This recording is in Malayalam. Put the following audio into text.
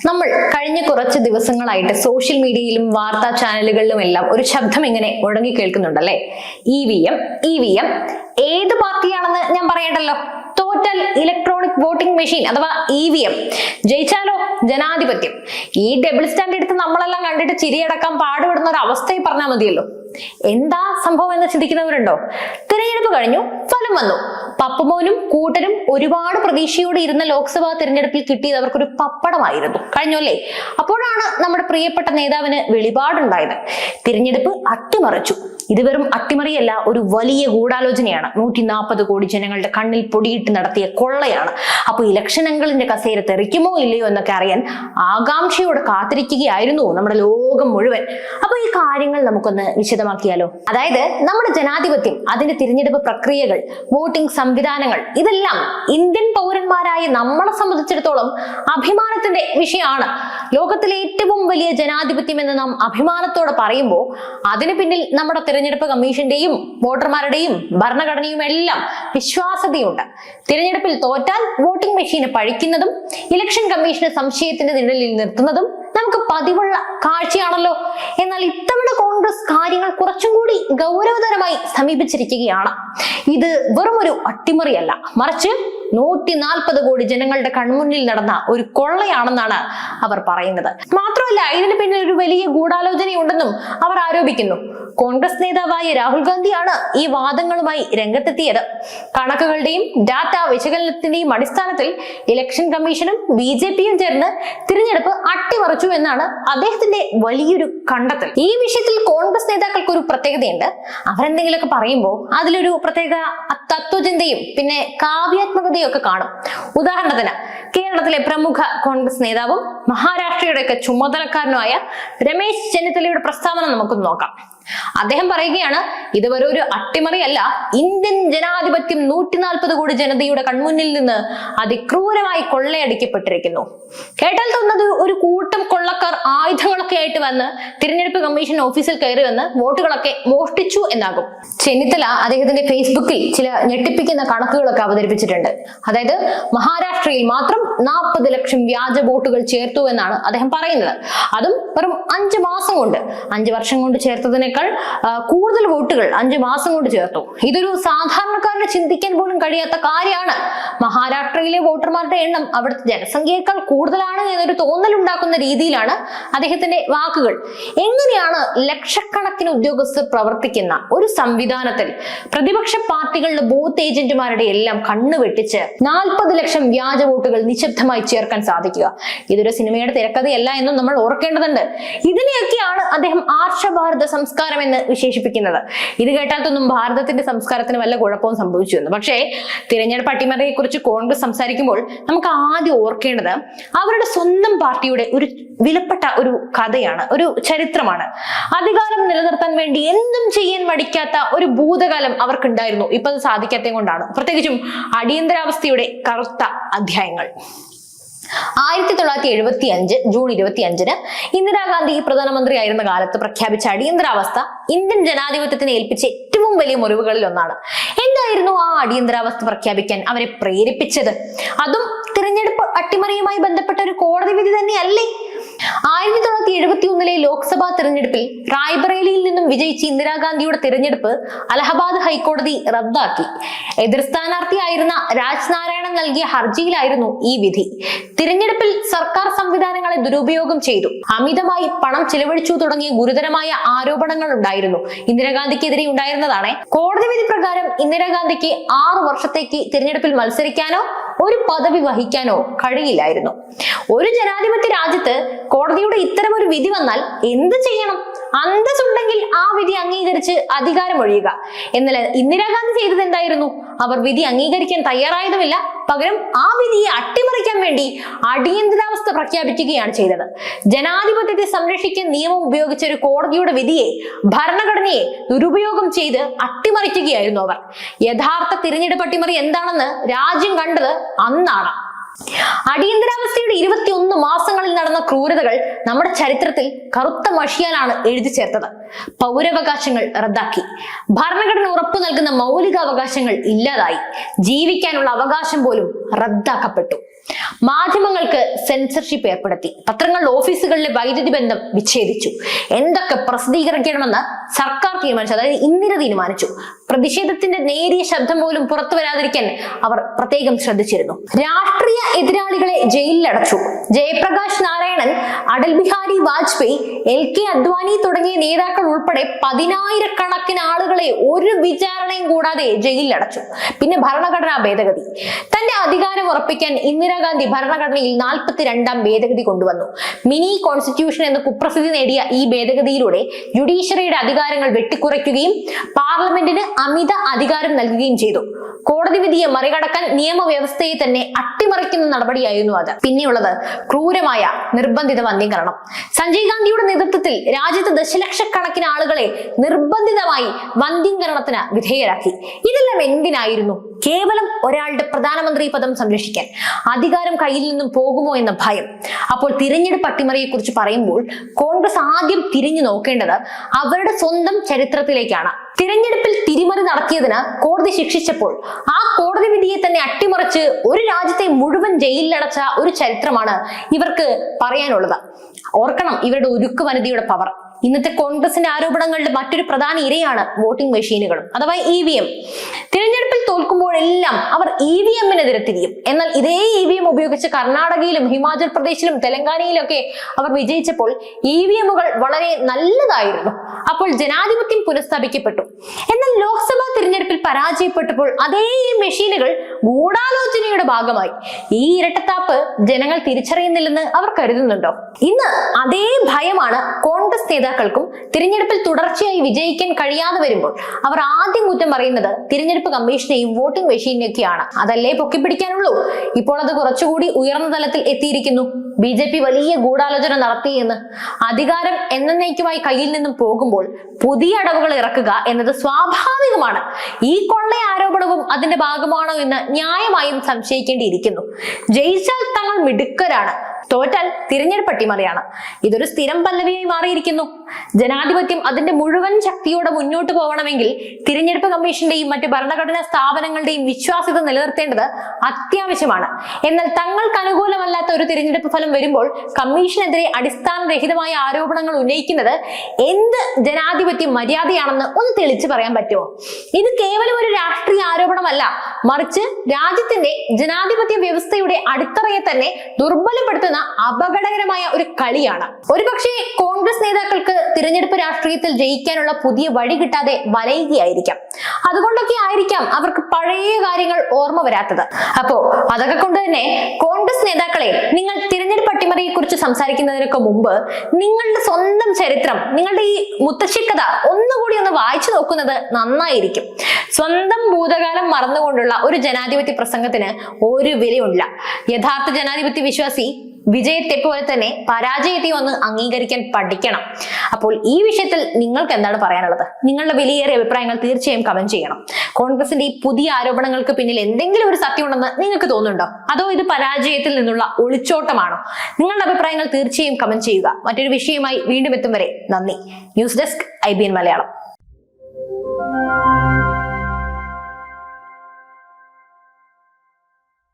നമ്മൾ കഴിഞ്ഞ കുറച്ച് ദിവസങ്ങളായിട്ട് സോഷ്യൽ മീഡിയയിലും വാർത്താ ചാനലുകളിലും എല്ലാം ഒരു ശബ്ദം ഇങ്ങനെ മുഴങ്ങി കേൾക്കുന്നുണ്ടല്ലേ. ഇവിഎം ഏത് പാർട്ടിയാണെന്ന് ഞാൻ പറയണ്ടല്ലോ. ടോട്ടൽ ഇലക്ട്രോണിക് വോട്ടിംഗ് മെഷീൻ അഥവാ ഇവിഎം. ജയിച്ചാലോ ജനാധിപത്യം. ഈ ഡബിൾ സ്റ്റാൻഡ് എടുത്ത് നമ്മളെല്ലാം കണ്ടിട്ട് ചിരിയടക്കാൻ പാടുപെടുന്ന ഒരു അവസ്ഥയിൽ പറഞ്ഞാൽ മതിയല്ലോ. എന്താ സംഭവം എന്ന് ചിന്തിക്കുന്നവരുണ്ടോ? തിരഞ്ഞെടുപ്പ് കഴിഞ്ഞു, ഫലം വന്നു. പപ്പുമോനും കൂട്ടരും ഒരുപാട് പ്രതീക്ഷയോടെ ഇരുന്ന ലോക്സഭാ തിരഞ്ഞെടുപ്പിൽ കിട്ടിയത് അവർക്കൊരു പപ്പടമായിരുന്നു. കഴിഞ്ഞല്ലേ? അപ്പോഴാണ് നമ്മുടെ പ്രിയപ്പെട്ട നേതാവിന് വെളിപാടുണ്ടായത്. തിരഞ്ഞെടുപ്പ് അട്ടിമറിച്ചു. ഇത് വെറും അട്ടിമറിയല്ല, ഒരു വലിയ ഗൂഢാലോചനയാണ്. 140 കോടി ജനങ്ങളുടെ കണ്ണിൽ പൊടിയിട്ട് നടത്തിയ കൊള്ളയാണ്. അപ്പൊ ഇലക്ഷൻ അങ്കിളിന്റെ കസേര തെറിക്കുമോ ഇല്ലയോ എന്നൊക്കെ അറിയാൻ ആകാംക്ഷയോടെ കാത്തിരിക്കുകയായിരുന്നു നമ്മുടെ ലോകം മുഴുവൻ. അപ്പൊ ഈ കാര്യങ്ങൾ നമുക്കൊന്ന് വിശദമാക്കിയാലോ. അതായത് നമ്മുടെ ജനാധിപത്യം, അതിന്റെ തിരഞ്ഞെടുപ്പ് പ്രക്രിയകൾ, വോട്ടിംഗ് സംവിധാനങ്ങൾ, ഇതെല്ലാം ഇന്ത്യൻ പൗരന്മാരായ നമ്മളെ സംബന്ധിച്ചിടത്തോളം അഭിമാനത്തിന്റെ വിഷയമാണ്. ലോകത്തിലെ ഏറ്റവും വലിയ ജനാധിപത്യം എന്ന് നാം അഭിമാനത്തോടെ പറയുമ്പോൾ അതിന് പിന്നിൽ നമ്മുടെ തിരഞ്ഞെടുപ്പ് കമ്മീഷന്റെയും വോട്ടർമാരുടെയും ഭരണഘടനയും എല്ലാം വിശ്വാസ്യതയുണ്ട്. തിരഞ്ഞെടുപ്പിൽ തോറ്റാൽ വോട്ടിംഗ് മെഷീന് പഴിക്കുന്നതും ഇലക്ഷൻ കമ്മീഷന് സംശയത്തിന്റെ നിഴലിൽ നിർത്തുന്നതും നമുക്ക് പതിവുള്ള കാഴ്ചയാണല്ലോ. എന്നാൽ ഇത്തവണ കോൺഗ്രസ് കാര്യങ്ങൾ കുറച്ചും കൂടി ഗൗരവതരമായി സമീപിച്ചിരിക്കുകയാണ്. ഇത് വെറും ഒരു അട്ടിമറിയല്ല, മറിച്ച് 140 കോടി ജനങ്ങളുടെ കൺമുന്നിൽ നടന്ന ഒരു കൊള്ളയാണെന്നാണ് അവർ പറയുന്നത്. മാത്രമല്ല, ഇതിന് പിന്നിൽ ഒരു വലിയ ഗൂഢാലോചനയുണ്ടെന്നും അവർ ആരോപിക്കുന്നു. കോൺഗ്രസ് നേതാവായ രാഹുൽ ഗാന്ധിയാണ് ഈ വാദങ്ങളുമായി രംഗത്തെത്തിയത്. കണക്കുകളുടെയും ഡാറ്റ വിശകലനത്തിന്റെയും അടിസ്ഥാനത്തിൽ ഇലക്ഷൻ കമ്മീഷനും BJPയും ചേർന്ന് തിരഞ്ഞെടുപ്പ് അട്ടിമറിച്ചു എന്നാണ് അദ്ദേഹത്തിന്റെ വലിയൊരു കണ്ടെത്തൽ. ഈ വിഷയത്തിൽ കോൺഗ്രസ് നേതാക്കൾക്ക് ഒരു പ്രത്യേകതയുണ്ട്. അവരെന്തെങ്കിലുമൊക്കെ പറയുമ്പോൾ അതിലൊരു പ്രത്യേക തത്വചിന്തയും പിന്നെ കാവ്യാത്മകതയും ഒക്കെ കാണും. ഉദാഹരണത്തിന്, കേരളത്തിലെ പ്രമുഖ കോൺഗ്രസ് നേതാവും മഹാരാഷ്ട്രയുടെയൊക്കെ ചുമതലക്കാരനുമായ രമേശ് ചെന്നിത്തലയുടെ പ്രസ്താവന നമുക്കൊന്ന് നോക്കാം. അദ്ദേഹം പറയുകയാണ്, ഇതുവരെ ഒരു അട്ടിമറിയല്ല, ഇന്ത്യൻ ജനാധിപത്യം 140 കോടി ജനതയുടെ കൺമുന്നിൽ നിന്ന് അതിക്രൂരമായി കൊള്ളയടിക്കപ്പെട്ടിരിക്കുന്നു. കേട്ടാൽ തോന്നുന്നത് ഒരു കൂട്ടം കൊള്ളക്കാർ ആയുധങ്ങളൊക്കെ ആയിട്ട് വന്ന് തിരഞ്ഞെടുപ്പ് കമ്മീഷൻ ഓഫീസിൽ കയറി വന്ന് വോട്ടുകളൊക്കെ മോഷ്ടിച്ചു എന്നാകും. ചെന്നിത്തല അദ്ദേഹത്തിന്റെ ഫേസ്ബുക്കിൽ ചില ഞെട്ടിപ്പിക്കുന്ന കണക്കുകളൊക്കെ അവതരിപ്പിച്ചിട്ടുണ്ട്. അതായത് മഹാരാഷ്ട്രയിൽ മാത്രം 40 ലക്ഷം വ്യാജ വോട്ടുകൾ ചേർത്തു എന്നാണ് അദ്ദേഹം പറയുന്നത്. അതും വെറും 5 മാസം കൊണ്ട്. 5 വർഷം കൊണ്ട് ചേർത്തതിനേക്കാൾ കൂടുതൽ വോട്ടുകൾ 5 മാസം കൊണ്ട് ചേർത്തു. ഇതൊരു സാധാരണക്കാരന് ചിന്തിക്കാൻ പോലും കഴിയാത്ത കാര്യമാണ്. മഹാരാഷ്ട്രയിലെ വോട്ടർമാരുടെ എണ്ണം അവിടുത്തെ ജനസംഖ്യയേക്കാൾ കൂടുതലാണ് എന്നൊരു തോന്നലുണ്ടാക്കുന്ന രീതിയിലാണ് അദ്ദേഹത്തിന്റെ വാക്കുകൾ. എങ്ങനെയാണ് ലക്ഷക്കണക്കിന് ഉദ്യോഗസ്ഥർ പ്രവർത്തിക്കുന്ന ഒരു സംവിധാനത്തിൽ പ്രതിപക്ഷ പാർട്ടികളുടെ ബൂത്ത് ഏജന്റുമാരുടെ എല്ലാം കണ്ണു വെട്ടിച്ച് 40 ലക്ഷം വ്യാജ വോട്ടുകൾ നിശബ്ദമായി ചേർക്കാൻ സാധിക്കുക? ഇതൊരു സിനിമയുടെ തിരക്കഥയല്ല എന്നും നമ്മൾ ഓർക്കേണ്ടതുണ്ട്. ഇതിനെയൊക്കെയാണ് അദ്ദേഹം ആർഷഭാരത സംസ്കാരം എന്ന് വിശേഷിപ്പിക്കുന്നത്. ഇത് കേട്ടാൽത്തൊന്നും ഭാരതത്തിന്റെ സംസ്കാരത്തിന് വല്ല കുഴപ്പവും സംഭവിച്ചു എന്ന്. പക്ഷേ തിരഞ്ഞെടുപ്പ് അട്ടിമറിയെ കുറിച്ച് കോൺഗ്രസ് സംസാരിക്കുമ്പോൾ നമുക്ക് ആദ്യം ഓർക്കേണ്ടത് അവരുടെ സ്വന്തം പാർട്ടിയുടെ ഒരു വിലപ്പെട്ട ഒരു കഥയാണ്, ഒരു ചരിത്രമാണ്. അധികാരം നിലനിർത്താൻ വേണ്ടി എന്തും ചെയ്യാൻ മടിക്കാത്ത ഒരു ഭൂതകാലം അവർക്കുണ്ടായിരുന്നു. ഇപ്പൊ അത് സാധിക്കാത്തത് കൊണ്ടാണ്. പ്രത്യേകിച്ചും അടിയന്തരാവസ്ഥയുടെ കറുത്ത അധ്യായങ്ങൾ. 1975 ജൂൺ 25 ഇന്ദിരാഗാന്ധി പ്രധാനമന്ത്രിയായിരുന്ന കാലത്ത് പ്രഖ്യാപിച്ച അടിയന്തരാവസ്ഥ ഇന്ത്യൻ ജനാധിപത്യത്തിന് ഏൽപ്പിച്ച ഏറ്റവും വലിയ മുറിവുകളിൽ ഒന്നാണ്. എന്തായിരുന്നു ആ അടിയന്തരാവസ്ഥ പ്രഖ്യാപിക്കാൻ അവരെ പ്രേരിപ്പിച്ചത്? അതും തിരഞ്ഞെടുപ്പ് അട്ടിമറിയുമായി ബന്ധപ്പെട്ട ഒരു കോടതി വിധി തന്നെയല്ലേ? 1971 ലോക്സഭാ തിരഞ്ഞെടുപ്പിൽ റായ്ബറേലിയിൽ നിന്നും വിജയിച്ച ഇന്ദിരാഗാന്ധിയുടെ തിരഞ്ഞെടുപ്പ് അലഹബാദ് ഹൈക്കോടതി റദ്ദാക്കി. എതിർ സ്ഥാനാർത്ഥിയായിരുന്ന രാജ്നാരായണൻ നൽകിയ ഹർജിയിലായിരുന്നു ഈ വിധി. തിരഞ്ഞെടുപ്പിൽ സർക്കാർ സംവിധാനങ്ങളെ ദുരുപയോഗം ചെയ്തു, അമിതമായി പണം ചിലവഴിച്ചു തുടങ്ങിയ ഗുരുതരമായ ആരോപണങ്ങൾ ഉണ്ടായിരുന്നു. ഇന്ദിരാഗാന്ധിക്കെതിരെ ഉണ്ടായിരുന്നതാണ്. കോടതി വിധി പ്രകാരം ഇന്ദിരാഗാന്ധിക്ക് 6 വർഷത്തേക്ക് തിരഞ്ഞെടുപ്പിൽ മത്സരിക്കാനോ ഒരു പദവി വഹിക്കാനോ കഴിയില്ലായിരുന്നു. ഒരു ജനാധിപത്യ രാജ്യത്ത് കോടതിയുടെ ഇത്തരം ഒരു വിധി വന്നാൽ എന്ത് ചെയ്യണം? അന്തസ്സുണ്ടെങ്കിൽ ആ വിധി അംഗീകരിച്ച് അധികാരമൊഴിയുക. എന്നാൽ ഇന്ദിരാഗാന്ധി ചെയ്തത് എന്തായിരുന്നു? അവർ വിധി അംഗീകരിക്കാൻ തയ്യാറായതുമില്ല, പകരം ആ വിധിയെ അട്ടിമറിക്കാൻ വേണ്ടി അടിയന്തരാവസ്ഥ പ്രഖ്യാപിക്കുകയാണ് ചെയ്തത്. ജനാധിപത്യത്തെ സംരക്ഷിക്കാൻ നിയമം ഉപയോഗിച്ച ഒരു കോടതിയുടെ വിധിയെ, ഭരണഘടനയെ ദുരുപയോഗം ചെയ്ത് അട്ടിമറിക്കുകയായിരുന്നു അവർ. യഥാർത്ഥ തിരഞ്ഞെടുപ്പ് അട്ടിമറി എന്താണെന്ന് രാജ്യം കണ്ടത് അന്നാണ്. അടിയന്തരാവസ്ഥയുടെ 21 മാസങ്ങളിൽ നടന്ന ക്രൂരതകൾ നമ്മുടെ ചരിത്രത്തിൽ കറുത്ത മഷിയാലാണ് എഴുതി ചേർത്തത്. പൗരാവകാശങ്ങൾ റദ്ദാക്കി, ഭരണഘടന ഉറപ്പു നൽകുന്ന മൗലിക അവകാശങ്ങൾ ഇല്ലാതായി, ജീവിക്കാനുള്ള അവകാശം പോലും റദ്ദാക്കപ്പെട്ടു. മാധ്യമങ്ങൾക്ക് സെൻസർഷിപ്പ് ഏർപ്പെടുത്തി, പത്രങ്ങളുടെ ഓഫീസുകളിലെ വൈദ്യുതി ബന്ധം വിച്ഛേദിച്ചു, എന്തൊക്കെ പ്രസിദ്ധീകരിക്കണമെന്ന് സർക്കാർ തീരുമാനിച്ചു, അതായത് ഇന്ദിര തീരുമാനിച്ചു. പ്രതിഷേധത്തിന്റെ നേരിയ ശബ്ദം പോലും പുറത്തു വരാതിരിക്കാൻ അവർ പ്രത്യേകം ശ്രദ്ധിച്ചിരുന്നു. രാഷ്ട്രീയ എതിരാളികളെ ജയിലിലടച്ചു. ജയപ്രകാശ് നാരായണൻ, അടൽ ബിഹാരി വാജ്പേയി, LK അദ്വാനി തുടങ്ങിയ നേതാക്കൾ ഉൾപ്പെടെ 10,000-കണക്കിന് ആളുകളെ ഒരു വിചാരണയും കൂടാതെ ജയിലിലടച്ചു. പിന്നെ ഭരണഘടനാ ഭേദഗതി. തന്റെ അധികാരം ഉറപ്പിക്കാൻ ഇന്ദിരാഗാന്ധി ഭരണഘടനയിൽ 42ാം ഭേദഗതി കൊണ്ടുവന്നു. മിനി കോൺസ്റ്റിറ്റ്യൂഷൻ എന്ന് കുപ്രസിദ്ധി നേടിയ ഈ ഭേദഗതിയിലൂടെ ജുഡീഷ്യറിയുടെ അധികാരങ്ങൾ വെട്ടിക്കുറയ്ക്കുകയും പാർലമെന്റിന് അമിത അധികാരം നൽകുകയും ചെയ്തു. കോടതി വിധിയെ മറികടക്കാൻ നിയമവ്യവസ്ഥയെ തന്നെ അട്ടിമറിക്കുന്ന നടപടിയായിരുന്നു അത്. പിന്നെയുള്ളത് ക്രൂരമായ നിർബന്ധിത വന്ധ്യംകരണം. സഞ്ജയ് ഗാന്ധിയുടെ നേതൃത്വത്തിൽ രാജ്യത്ത് ദശലക്ഷക്കണക്കിന് ആളുകളെ നിർബന്ധിതമായി വന്ധ്യംകരണത്തിന് വിധേയരാക്കി. ഇതെല്ലാം എന്തിനായിരുന്നു? കേവലം ഒരാളുടെ പ്രധാനമന്ത്രി പദം സംരക്ഷിക്കാൻ. അധികാരം കയ്യിൽ നിന്നും പോകുമോ എന്ന ഭയം. അപ്പോൾ തിരഞ്ഞെടുപ്പ് അട്ടിമറിയെ കുറിച്ച് പറയുമ്പോൾ കോൺഗ്രസ് ആദ്യം തിരിഞ്ഞു നോക്കേണ്ടത് അവരുടെ സ്വന്തം ചരിത്രത്തിലേക്കാണ്. തിരഞ്ഞെടുപ്പിൽ തിരിമറി നടത്തിയതിന് കോടതി ശിക്ഷിച്ചപ്പോൾ ആ കോടതി വിധിയെ തന്നെ അട്ടിമറിച്ച് ഒരു രാജ്യത്തെ മുഴുവൻ ജയിലിലടച്ച ഒരു ചരിത്രമാണ് ഇവർക്ക് പറയാനുള്ളത്. ഓർക്കണം ഇവരുടെ ഉരുക്ക് വനിതയുടെ പവർ. ഇന്നത്തെ കോൺഗ്രസിന്റെ ആരോപണങ്ങളുടെ മറ്റൊരു പ്രധാന ഇരയാണ് വോട്ടിംഗ് മെഷീനുകളും അഥവാ EVM. തിരഞ്ഞെടുപ്പിൽ തോൽക്കുമ്പോഴെല്ലാം അവർ EVM-നെതിരെ തിരിയും. എന്നാൽ ഇതേ EVM ഉപയോഗിച്ച് കർണാടകയിലും ഹിമാചൽ പ്രദേശിലും തെലങ്കാനയിലും ഒക്കെ അവർ വിജയിച്ചപ്പോൾ EVM-കൾ വളരെ നല്ലതായിരുന്നു. അപ്പോൾ ജനാധിപത്യം പുനഃസ്ഥാപിക്കപ്പെട്ടു. എന്നാൽ ലോക്സഭാ തിരഞ്ഞെടുപ്പിൽ പരാജയപ്പെട്ടപ്പോൾ അതേ മെഷീനുകൾ ഗൂഢാലോചനയുടെ ഭാഗമായി. ഈ ഇരട്ടത്താപ്പ് ജനങ്ങൾ തിരിച്ചറിയുന്നില്ലെന്ന് അവർ കരുതുന്നുണ്ടോ? ഇന്ന് അതേ ഭയമാണ് കോൺഗ്രസ് നേതാക്കൾക്കും. തിരഞ്ഞെടുപ്പിൽ തുടർച്ചയായി വിജയിക്കാൻ കഴിയാതെ വരുമ്പോൾ അവർ ആദ്യം കുറ്റം പറയുന്നത് തിരഞ്ഞെടുപ്പ് കമ്മീഷനെയും വോട്ടിംഗ് മെഷീനെയൊക്കെയാണ്. അതല്ലേ പൊക്കിപ്പിടിക്കാനുള്ളൂ. ഇപ്പോൾ അത് കുറച്ചുകൂടി ഉയർന്ന തലത്തിൽ എത്തിയിരിക്കുന്നു. BJP വലിയ ഗൂഢാലോചന നടത്തിയെന്ന്. അധികാരം എന്നേക്കുമായി കയ്യിൽ നിന്നും പോകുമ്പോൾ പുതിയ അടവുകൾ ഇറക്കുക എന്നത് സ്വാഭാവികമാണ്. ഈ കൊള്ള ആരോപണവും അതിന്റെ ഭാഗമാണോ എന്ന് ന്യായമായും സംശയിക്കേണ്ടിയിരിക്കുന്നു. ജയിച്ചാൽ തങ്ങൾ മിടുക്കരാണ്, തോറ്റാൽ തിരഞ്ഞെടുപ്പ് അട്ടിമറിയാണ്. ഇതൊരു സ്ഥിരം പല്ലവിയായി മാറിയിരിക്കുന്നു. ജനാധിപത്യം അതിന്റെ മുഴുവൻ ശക്തിയോടെ മുന്നോട്ട് പോകണമെങ്കിൽ തിരഞ്ഞെടുപ്പ് കമ്മീഷന്റെയും മറ്റ് ഭരണഘടനാ സ്ഥാപനങ്ങളുടെയും വിശ്വാസ്യത നിലനിർത്തേണ്ടത് അത്യാവശ്യമാണ്. എന്നാൽ തങ്ങൾക്ക് അനുകൂലമല്ലാത്ത ഒരു തിരഞ്ഞെടുപ്പ് ഫലം വരുമ്പോൾ കമ്മീഷനെതിരെ അടിസ്ഥാനരഹിതമായ ആരോപണങ്ങൾ ഉന്നയിക്കുന്നത് എന്ത് ജനാധിപത്യ മര്യാദയാണെന്ന് ഒന്ന് തെളിച്ചു പറയാൻ പറ്റുമോ? ഇത് കേവലം ഒരു രാഷ്ട്രീയ ആരോപണമല്ല, മറിച്ച് രാജ്യത്തിന്റെ ജനാധിപത്യ വ്യവസ്ഥയുടെ അടിത്തറയെ തന്നെ ദുർബലപ്പെടുത്തുന്ന അപകടകരമായ ഒരു കളിയാണ്. ഒരുപക്ഷെ കോൺഗ്രസ് നേതാക്കൾക്ക് തിരഞ്ഞെടുപ്പ് രാഷ്ട്രീയത്തിൽ ജയിക്കാനുള്ള പുതിയ വഴി കിട്ടാതെ വലയുകയായിരിക്കാം. അതുകൊണ്ടൊക്കെ ആയിരിക്കാം അവർക്ക് പഴയ കാര്യങ്ങൾ ഓർമ്മ വരാത്തത്. അപ്പോ അതൊക്കെ കൊണ്ട് തന്നെ കോൺഗ്രസ് നേതാക്കളെ, നിങ്ങൾ തിരഞ്ഞെടുപ്പ് അട്ടിമറിയെ കുറിച്ച് സംസാരിക്കുന്നതിനൊക്കെ മുമ്പ് നിങ്ങളുടെ സ്വന്തം ചരിത്രം, നിങ്ങളുടെ ഈ മുത്തശ്ശിക്കഥ ഒന്നുകൂടി ഒന്ന് വായിച്ചു നോക്കുന്നത് നന്നായിരിക്കും. സ്വന്തം ഭൂതകാലം മറന്നുകൊണ്ടുള്ള ഒരു ജനാധിപത്യ പ്രസംഗത്തിന് ഒരു വിലയുമില്ല. യഥാർത്ഥ ജനാധിപത്യ വിശ്വാസി വിജയത്തെ പോലെ തന്നെ പരാജയത്തെ ഒന്ന് അംഗീകരിക്കാൻ പഠിക്കണം. അപ്പോൾ ഈ വിഷയത്തിൽ നിങ്ങൾക്ക് എന്താണ് പറയാനുള്ളത്? നിങ്ങളുടെ വിലയേറിയ അഭിപ്രായങ്ങൾ തീർച്ചയായും കമന്റ് ചെയ്യണം. കോൺഗ്രസിന്റെ ഈ പുതിയ ആരോപണങ്ങൾക്ക് പിന്നിൽ എന്തെങ്കിലും ഒരു സത്യമുണ്ടെന്ന് നിങ്ങൾക്ക് തോന്നുന്നുണ്ടോ? അതോ ഇത് പരാജയത്തിൽ നിന്നുള്ള ഒളിച്ചോട്ടമാണോ? നിങ്ങളുടെ അഭിപ്രായങ്ങൾ തീർച്ചയായും കമന്റ് ചെയ്യുക. മറ്റൊരു വിഷയവുമായി വീണ്ടും എത്തും വരെ നന്ദി. News desk IBN Malayalam.